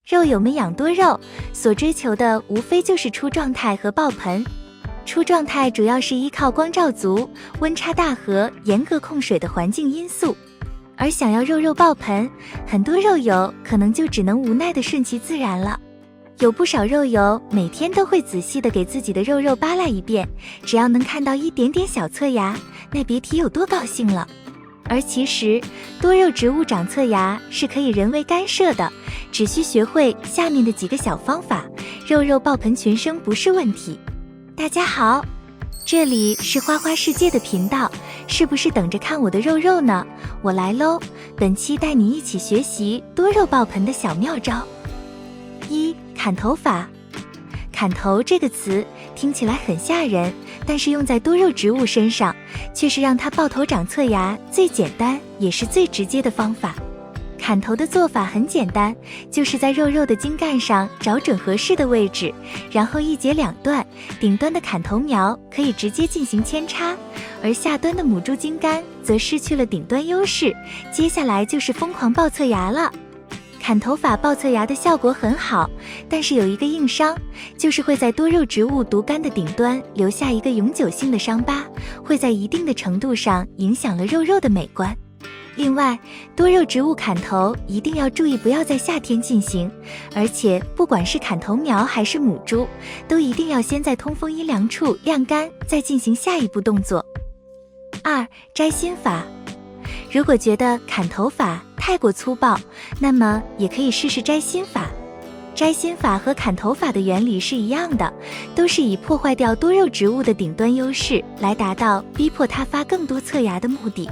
肉友们养多肉，所追求的无非就是出状态和爆盆。出状态主要是依靠光照足、温差大和严格控水的环境因素，而想要肉爆盆，很多肉友可能就只能无奈地顺其自然了。有不少肉友每天都会仔细地给自己的肉扒拉一遍，只要能看到一点点小侧芽，那别提有多高兴了。而其实多肉植物长侧芽是可以人为干涉的，只需学会下面的几个小方法，肉爆盆群生不是问题。大家好，这里是花花世界的频道，是不是等着看我的肉呢？我来喽！本期带你一起学习多肉爆盆的小妙招。1. 砍头法。砍头这个词听起来很吓人，但是用在多肉植物身上，却是让它爆头长侧芽最简单也是最直接的方法。砍头的做法很简单，就是在肉的茎干上找准合适的位置，然后一截两段，顶端的砍头苗可以直接进行扦插，而下端的母株茎干则失去了顶端优势，接下来就是疯狂爆侧芽了。砍头法爆侧芽的效果很好，但是有一个硬伤，就是会在多肉植物独干的顶端留下一个永久性的伤疤，会在一定的程度上影响了肉的美观。另外，多肉植物砍头一定要注意不要在夏天进行，而且不管是砍头苗还是母株，都一定要先在通风阴凉处晾干，再进行下一步动作。2. 摘心法。如果觉得砍头法太过粗暴，那么也可以试试摘心法。摘心法和砍头法的原理是一样的，都是以破坏掉多肉植物的顶端优势，来达到逼迫它发更多侧芽的目的。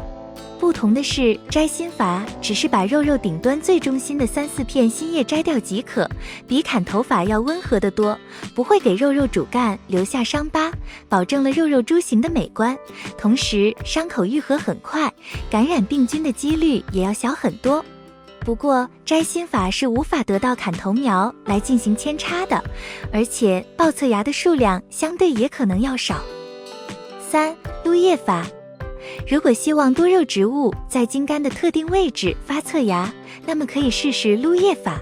不同的是，摘心法只是把肉顶端最中心的3-4片新叶摘掉即可，比砍头法要温和得多，不会给肉主干留下伤疤，保证了肉株型的美观，同时伤口愈合很快，感染病菌的几率也要小很多。不过摘心法是无法得到砍头苗来进行扦插的，而且爆侧芽的数量相对也可能要少。3. 撸叶法。如果希望多肉植物在茎干的特定位置发侧芽，那么可以试试撸叶法，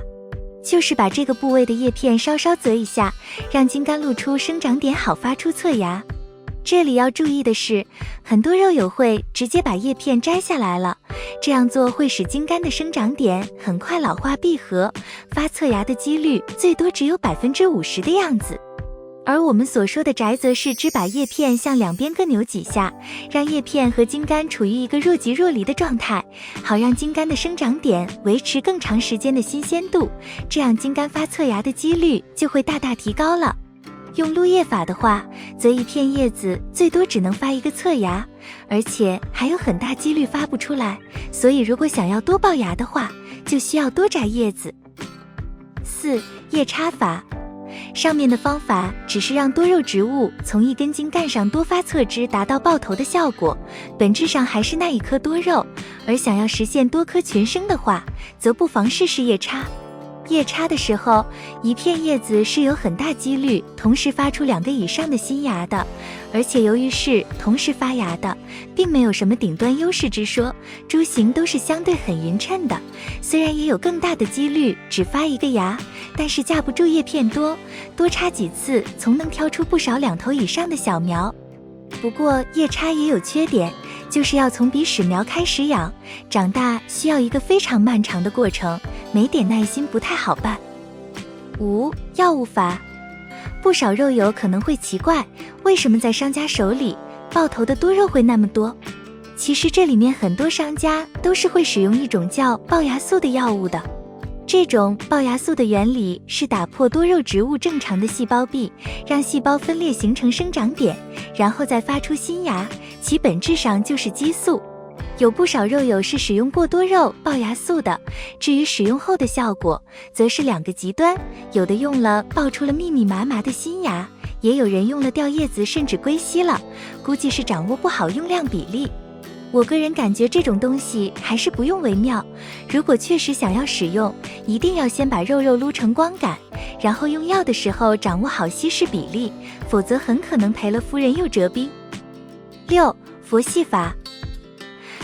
就是把这个部位的叶片稍择一下，让茎干露出生长点，好发出侧芽。这里要注意的是，很多肉友会直接把叶片摘下来了，这样做会使茎干的生长点很快老化闭合，发侧芽的几率最多只有 50% 的样子。而我们所说的摘则是只把叶片向两边各扭几下，让叶片和茎干处于一个若即若离的状态，好让茎干的生长点维持更长时间的新鲜度，这样茎干发侧芽的几率就会大提高了。用撸叶法的话，则一片叶子最多只能发一个侧芽，而且还有很大几率发不出来，所以如果想要多爆芽的话，就需要多摘叶子。4. 叶插法。上面的方法只是让多肉植物从一根茎干上多发侧枝，达到爆头的效果，本质上还是那一颗多肉，而想要实现多颗群生的话，则不妨试试叶插。叶插的时候，一片叶子是有很大几率同时发出2个以上的新芽的，而且由于是同时发芽的，并没有什么顶端优势之说，株型都是相对很匀称的，虽然也有更大的几率只发一个芽，但是架不住叶片多插几次总能挑出不少2头以上的小苗。不过叶插也有缺点，就是要从鼻屎苗开始养，长大需要一个非常漫长的过程，没点耐心不太好办。5. 药物法。不少肉友可能会奇怪，为什么在商家手里爆头的多肉会那么多？其实这里面很多商家都是会使用一种叫爆芽素的药物的。这种爆芽素的原理是打破多肉植物正常的细胞壁，让细胞分裂形成生长点，然后再发出新芽，其本质上就是激素。有不少肉友是使用过多肉爆芽素的，至于使用后的效果，则是2个极端，有的用了爆出了密麻的新芽，也有人用了掉叶子甚至归西了，估计是掌握不好用量比例。我个人感觉这种东西还是不用为妙，如果确实想要使用，一定要先把肉撸成光感，然后用药的时候掌握好稀释比例，否则很可能赔了夫人又折兵。6. 佛系法。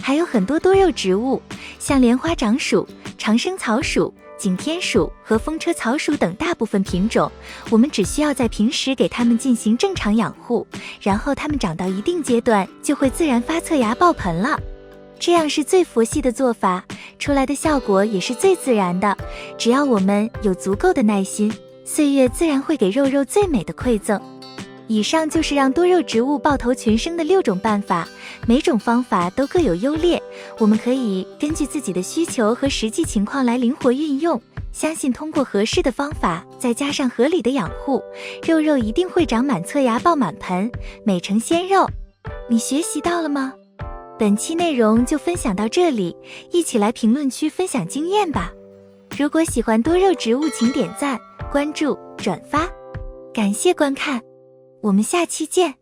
还有很多多肉植物，像莲花掌薯、长生草薯、景天鼠和风车草鼠等大部分品种，我们只需要在平时给它们进行正常养护，然后它们长到一定阶段就会自然发侧芽爆盆了。这样是最佛系的做法，出来的效果也是最自然的。只要我们有足够的耐心，岁月自然会给肉肉最美的馈赠。以上就是让多肉植物抱头群生的6种办法，每种方法都各有优劣，我们可以根据自己的需求和实际情况来灵活运用。相信通过合适的方法，再加上合理的养护，肉肉一定会长满侧芽爆满盆，美成鲜肉。你学习到了吗？本期内容就分享到这里，一起来评论区分享经验吧。如果喜欢多肉植物，请点赞、关注、转发，感谢观看，我们下期见。